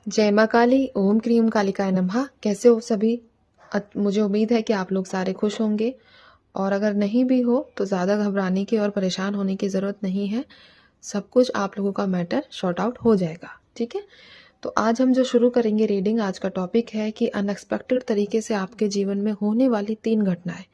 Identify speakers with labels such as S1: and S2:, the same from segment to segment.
S1: जय माँ काली, ओम क्रीम कालिकाय नमः। कैसे हो सभी? मुझे उम्मीद है कि आप लोग सारे खुश होंगे, और अगर नहीं भी हो तो ज़्यादा घबराने की और परेशान होने की ज़रूरत नहीं है। सब कुछ आप लोगों का मैटर सॉर्ट आउट हो जाएगा, ठीक है? तो आज हम जो शुरू करेंगे रीडिंग, आज का टॉपिक है कि अनएक्सपेक्टेड तरीके से आपके जीवन में होने वाली 3 घटनाएं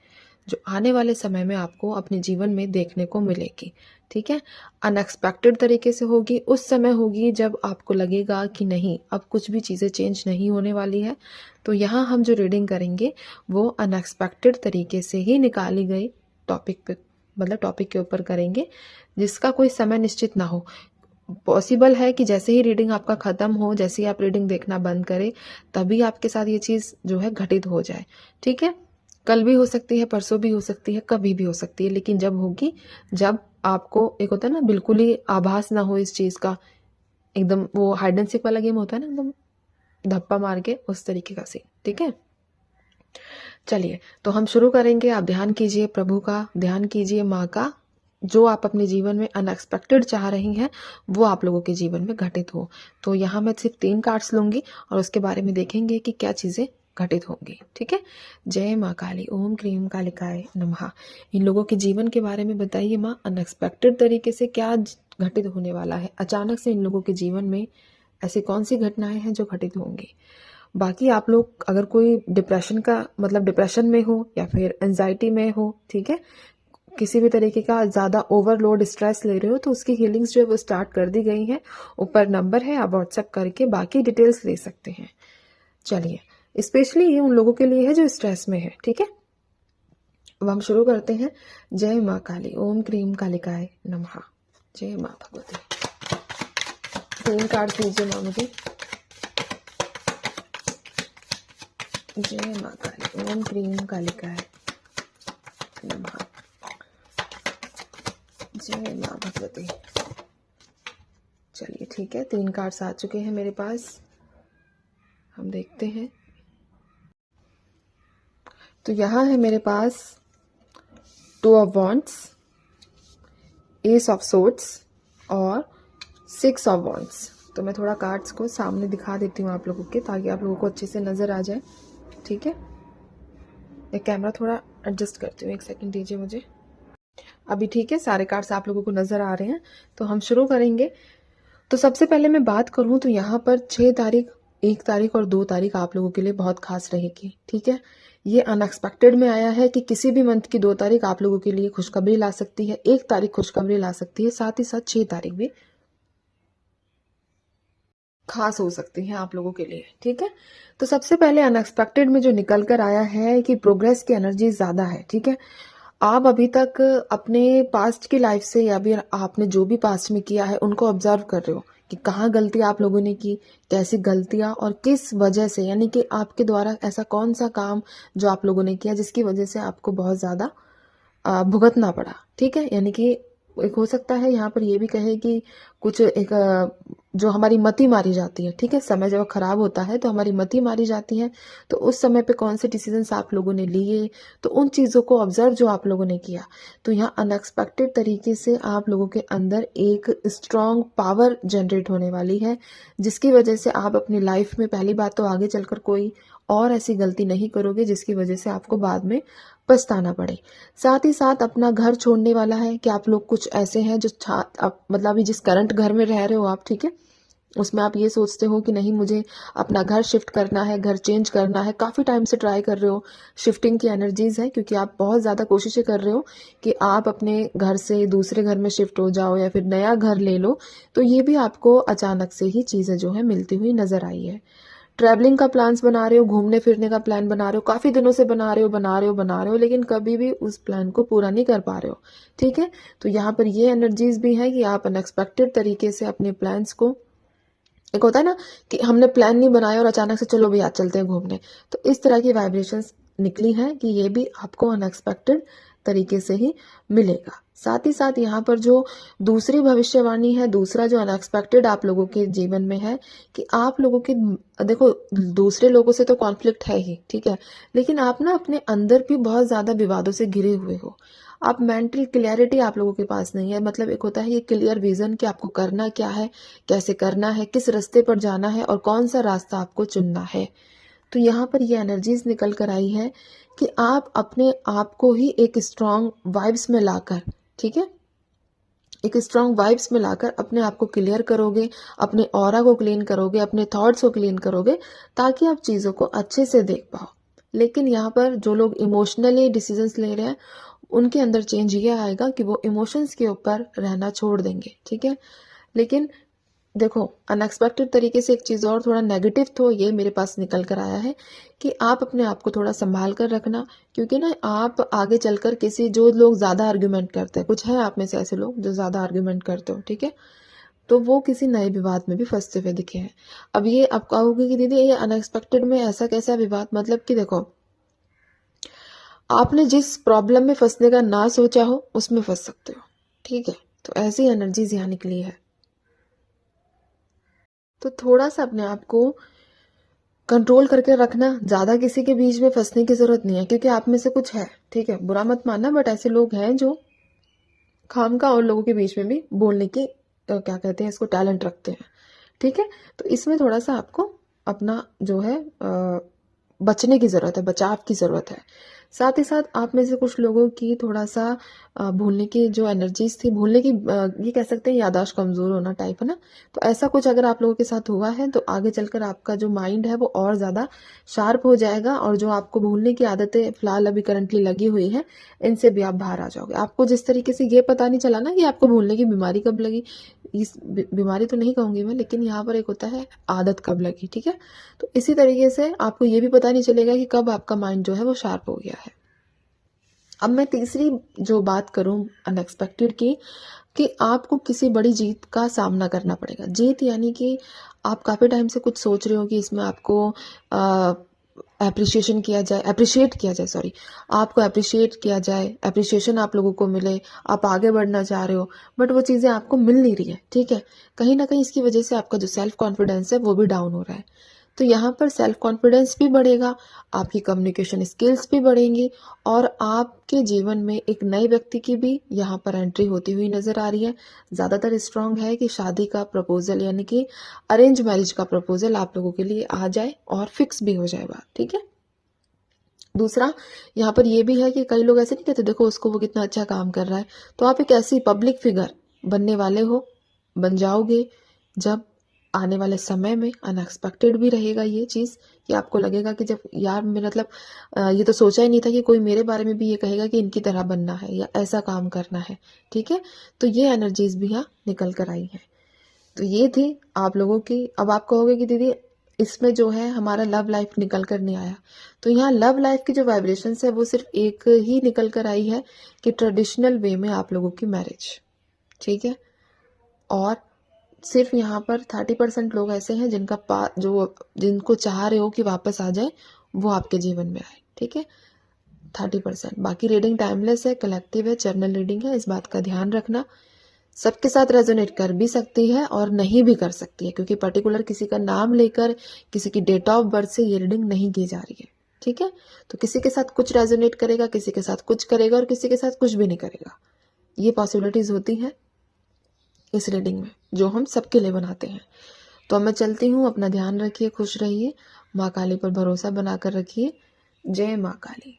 S1: जो आने वाले समय में आपको अपने जीवन में देखने को मिलेगी, ठीक है? अनएक्सपेक्टेड तरीके से होगी, उस समय होगी जब आपको लगेगा कि नहीं, अब कुछ भी चीज़ें चेंज नहीं होने वाली है। तो यहाँ हम जो रीडिंग करेंगे वो अनएक्सपेक्टेड तरीके से ही निकाली गई टॉपिक पे, मतलब टॉपिक के ऊपर करेंगे, जिसका कोई समय निश्चित ना हो। पॉसिबल है कि जैसे ही रीडिंग आपका ख़त्म हो, जैसे ही आप रीडिंग देखना बंद करें, तभी आपके साथ ये चीज़ जो है घटित हो जाए, ठीक है? कल भी हो सकती है, परसों भी हो सकती है, कभी भी हो सकती है, लेकिन जब होगी, जब आपको एक होता है ना, बिल्कुल ही आभास ना हो इस चीज़ का, एकदम वो हाइड एंड सीक वाला गेम होता है ना, एकदम धप्पा मार के उस तरीके का सीन, ठीक है? चलिए, तो हम शुरू करेंगे। आप ध्यान कीजिए प्रभु का, ध्यान कीजिए माँ का। जो आप अपने जीवन में अनएक्सपेक्टेड चाह रही हैं वो आप लोगों के जीवन में घटित हो। तो यहाँ मैं सिर्फ 3 कार्ड्स लूँगी और उसके बारे में देखेंगे कि क्या चीज़ें घटित होंगी, ठीक है? जय माँ काली, ओम क्रीम कालिकाय नमः। इन लोगों के जीवन के बारे में बताइए माँ, अनएक्सपेक्टेड तरीके से क्या घटित होने वाला है? अचानक से इन लोगों के जीवन में ऐसी कौन सी घटनाएं हैं जो घटित होंगी? बाकी आप लोग अगर कोई डिप्रेशन का, मतलब डिप्रेशन में हो या फिर एंजाइटी में हो, ठीक है, किसी भी तरीके का ज़्यादा ओवरलोड स्ट्रेस ले रहे हो, तो उसकी हीलिंग्स जो है वो स्टार्ट कर दी गई हैं। ऊपर नंबर है, आप व्हाट्सएप करके बाकी डिटेल्स ले सकते हैं। चलिए, स्पेशली ये उन लोगों के लिए है जो स्ट्रेस में है, ठीक है? अब हम शुरू करते हैं। जय माँ काली, ओम क्रीम कालिकाय नमः। जय माँ भगवती। 3 कार्ड दीजिए माँ मुझे। जय माँ काली, ओम क्रीम कालिकाय नमः। जय माँ भगवती। चलिए ठीक है, 3 कार्ड्स आ चुके हैं मेरे पास, हम देखते हैं। तो यहाँ है मेरे पास 2 of wands, S of swords और 6 ऑफ वॉन्ड्स। तो मैं थोड़ा कार्ड्स को सामने दिखा देती हूँ आप लोगों के, ताकि आप लोगों को अच्छे से नज़र आ जाए, ठीक है? एक कैमरा थोड़ा एडजस्ट करती हूँ, 1 सेकंड दीजिए मुझे। अभी ठीक है, सारे कार्ड्स आप लोगों को नज़र आ रहे हैं। तो हम शुरू करेंगे। तो सबसे पहले मैं बात करूँ तो यहाँ पर 6 तारीख, 1 तारीख और 2 तारीख आप लोगों के लिए बहुत खास रहेगी, ठीक है? ये अनएक्सपेक्टेड में आया है कि किसी भी मंथ की 2 तारीख आप लोगों के लिए खुशखबरी ला सकती है, 1 तारीख खुशखबरी ला सकती है, साथ ही साथ 6 तारीख भी खास हो सकती है आप लोगों के लिए, ठीक है? तो सबसे पहले अनएक्सपेक्टेड में जो निकल कर आया है कि प्रोग्रेस की एनर्जी ज़्यादा है, ठीक है? आप अभी तक अपने पास्ट की लाइफ से, या फिर आपने जो भी पास्ट में किया है उनको ऑब्जर्व कर रहे हो कि कहाँ गलती आप लोगों ने की, कैसी गलतियां और किस वजह से, यानी कि आपके द्वारा ऐसा कौन सा काम जो आप लोगों ने किया जिसकी वजह से आपको बहुत ज़्यादा भुगतना पड़ा, ठीक है? यानी कि एक हो सकता है यहाँ पर ये भी कहे कि कुछ एक जो हमारी मति मारी जाती है, ठीक है? समय जब खराब होता है तो हमारी मति मारी जाती है, तो उस समय पे कौन से डिसीजंस आप लोगों ने लिए, तो उन चीज़ों को ऑब्जर्व जो आप लोगों ने किया, तो यहाँ अनएक्सपेक्टेड तरीके से आप लोगों के अंदर एक स्ट्रॉन्ग पावर जनरेट होने वाली है, जिसकी वजह से आप अपनी लाइफ में पहली बात तो आगे चलकर कोई और ऐसी गलती नहीं करोगे जिसकी वजह से आपको बाद में पछताना पड़े। साथ ही साथ अपना घर छोड़ने वाला है कि आप लोग कुछ ऐसे हैं जो मतलब अभी जिस करंट घर में रह रहे हो आप, ठीक है, उसमें आप ये सोचते हो कि नहीं, मुझे अपना घर शिफ्ट करना है, घर चेंज करना है, काफ़ी टाइम से ट्राई कर रहे हो, शिफ्टिंग की एनर्जीज है, क्योंकि आप बहुत ज़्यादा कोशिशें कर रहे हो कि आप अपने घर से दूसरे घर में शिफ्ट हो जाओ या फिर नया घर ले लो। तो ये भी आपको अचानक से ही चीज़ें जो है मिलती हुई नजर आई है। ट्रैवलिंग का प्लान्स बना रहे हो, घूमने फिरने का प्लान बना रहे हो, काफ़ी दिनों से बना रहे हो, लेकिन कभी भी उस प्लान को पूरा नहीं कर पा रहे हो, ठीक है? तो यहाँ पर ये एनर्जीज भी है कि आप अनएक्सपेक्टेड तरीके से अपने प्लान्स को, एक होता है ना कि हमने प्लान नहीं बनाया और अचानक से चलो भैया चलते हैं घूमने, तो इस तरह की वाइब्रेशंस निकली है कि ये भी आपको अनएक्सपेक्टेड तरीके से ही मिलेगा। साथ ही साथ यहाँ पर जो दूसरी भविष्यवाणी है, दूसरा जो अनएक्सपेक्टेड आप लोगों के जीवन में है कि आप लोगों के, देखो, दूसरे लोगों से तो कॉन्फ्लिक्ट है ही, ठीक है, लेकिन आप ना अपने अंदर भी बहुत ज़्यादा विवादों से घिरे हुए हो। आप मेंटल क्लियरिटी आप लोगों के पास नहीं है। मतलब एक होता है ये क्लियर विजन कि आपको करना क्या है, कैसे करना है, किस रास्ते पर जाना है और कौन सा रास्ता आपको चुनना है। तो यहाँ पर ये एनर्जीज निकल कर आई है कि आप अपने आप को ही एक स्ट्रॉन्ग वाइब्स में लाकर, ठीक है, एक स्ट्रॉन्ग वाइब्स में लाकर अपने आप को क्लियर करोगे, अपने ऑरा को क्लीन करोगे, अपने थॉट्स को क्लीन करोगे, ताकि आप चीज़ों को अच्छे से देख पाओ। लेकिन यहाँ पर जो लोग इमोशनली डिसीजंस ले रहे हैं, उनके अंदर चेंज ये आएगा कि वो इमोशंस के ऊपर रहना छोड़ देंगे, ठीक है। लेकिन देखो, अनएक्सपेक्टेड तरीके से एक चीज़ और थोड़ा नेगेटिव तो ये मेरे पास निकल कर आया है कि आप अपने आप को थोड़ा संभाल कर रखना, क्योंकि ना आप आगे चलकर किसी, जो लोग ज़्यादा आर्ग्यूमेंट करते हैं, कुछ है आप में से ऐसे लोग जो ज़्यादा आर्ग्यूमेंट करते हो, ठीक है, तो वो किसी नए विवाद में भी फंसते हुए दिखे हैं। अब ये आप कहोगे कि दीदी ये अनएक्सपेक्टेड में ऐसा कैसा विवाद, मतलब कि देखो, आपने जिस प्रॉब्लम में फंसने का ना सोचा हो उसमें फंस सकते हो, ठीक है। तो ऐसी एनर्जीज यहाँ निकली है। तो थोड़ा सा अपने आप को कंट्रोल करके रखना, ज़्यादा किसी के बीच में फंसने की ज़रूरत नहीं है, क्योंकि आप में से कुछ है, ठीक है, बुरा मत मानना, बट ऐसे लोग हैं जो खामखा और लोगों के बीच में भी बोलने की क्या कहते हैं इसको, टैलेंट रखते हैं, ठीक है। तो इसमें थोड़ा सा आपको अपना जो है बचने की ज़रूरत है, बचाव की ज़रूरत है। साथ ही साथ आप में से कुछ लोगों की थोड़ा सा भूलने की जो एनर्जीज थी, भूलने की ये कह सकते हैं याददाश्त कमज़ोर होना टाइप है ना। तो ऐसा कुछ अगर आप लोगों के साथ हुआ है तो आगे चलकर आपका जो माइंड है वो और ज़्यादा शार्प हो जाएगा, और जो आपको भूलने की आदतें फिलहाल अभी करंटली लगी हुई हैं, इनसे भी आप बाहर आ जाओगे। आपको जिस तरीके से ये पता नहीं चला ना कि आपको भूलने की बीमारी कब लगी, इस बीमारी तो नहीं कहूँगी मैं, लेकिन यहाँ पर एक होता है आदत कब लगी, ठीक है। तो इसी तरीके से आपको ये भी पता नहीं चलेगा कि कब आपका माइंड जो है वो शार्प हो गया है। अब मैं तीसरी जो बात करूं अनएक्सपेक्टेड की, कि आपको किसी बड़ी जीत का सामना करना पड़ेगा। जीत यानी कि आप काफ़ी टाइम से कुछ सोच रहे हो कि इसमें आपको अप्रिशिएट किया जाए, सॉरी, आपको अप्रिशिएट किया जाए, अप्रिशिएशन आप लोगों को मिले, आप आगे बढ़ना चाह रहे हो, बट वो चीज़ें आपको मिल नहीं रही है, ठीक है। कहीं ना कहीं इसकी वजह से आपका जो सेल्फ कॉन्फिडेंस है वो भी डाउन हो रहा है। तो यहाँ पर सेल्फ कॉन्फिडेंस भी बढ़ेगा, आपकी कम्युनिकेशन स्किल्स भी बढ़ेंगी, और आपके जीवन में एक नए व्यक्ति की भी यहाँ पर एंट्री होती हुई नजर आ रही है। ज़्यादातर स्ट्रांग है कि शादी का प्रपोजल यानी कि अरेंज मैरिज का प्रपोजल आप लोगों के लिए आ जाए और फिक्स भी हो जाए बात, ठीक है। दूसरा, यहाँ पर यह भी है कि कई लोग ऐसे नहीं कहते, देखो उसको वो कितना अच्छा काम कर रहा है, तो आप एक ऐसी पब्लिक फिगर बनने वाले हो, बन जाओगे, जब आने वाले समय में अनएक्सपेक्टेड भी रहेगा ये चीज़, कि आपको लगेगा कि जब यार मेरा मतलब ये तो सोचा ही नहीं था कि कोई मेरे बारे में भी ये कहेगा कि इनकी तरह बनना है या ऐसा काम करना है, ठीक है। तो ये एनर्जीज भी यहाँ निकल कर आई हैं। तो ये थी आप लोगों की। अब आप कहोगे कि दीदी इसमें जो है हमारा लव लाइफ निकल कर नहीं आया, तो यहाँ लव लाइफ की जो वाइब्रेशंस है वो सिर्फ एक ही निकल कर आई है कि ट्रेडिशनल वे में आप लोगों की मैरिज, ठीक है। और सिर्फ यहाँ पर 30% लोग ऐसे हैं जिनको चाह रहे हो कि वापस आ जाए, वो आपके जीवन में आए, ठीक है, 30%। बाकी रीडिंग टाइमलेस है, कलेक्टिव है, जर्नल रीडिंग है, इस बात का ध्यान रखना। सबके साथ रेजोनेट कर भी सकती है और नहीं भी कर सकती है, क्योंकि पर्टिकुलर किसी का नाम लेकर किसी की डेट ऑफ बर्थ से ये रीडिंग नहीं की जा रही है, ठीक है। तो किसी के साथ कुछ रेजोनेट करेगा, किसी के साथ कुछ करेगा, और किसी के साथ कुछ भी नहीं करेगा। ये पॉसिबिलिटीज होती हैं इस रीडिंग में, जो हम सबके लिए बनाते हैं। तो मैं चलती हूँ, अपना ध्यान रखिए, खुश रहिए, माँ काली पर भरोसा बनाकर रखिए। जय माँ काली।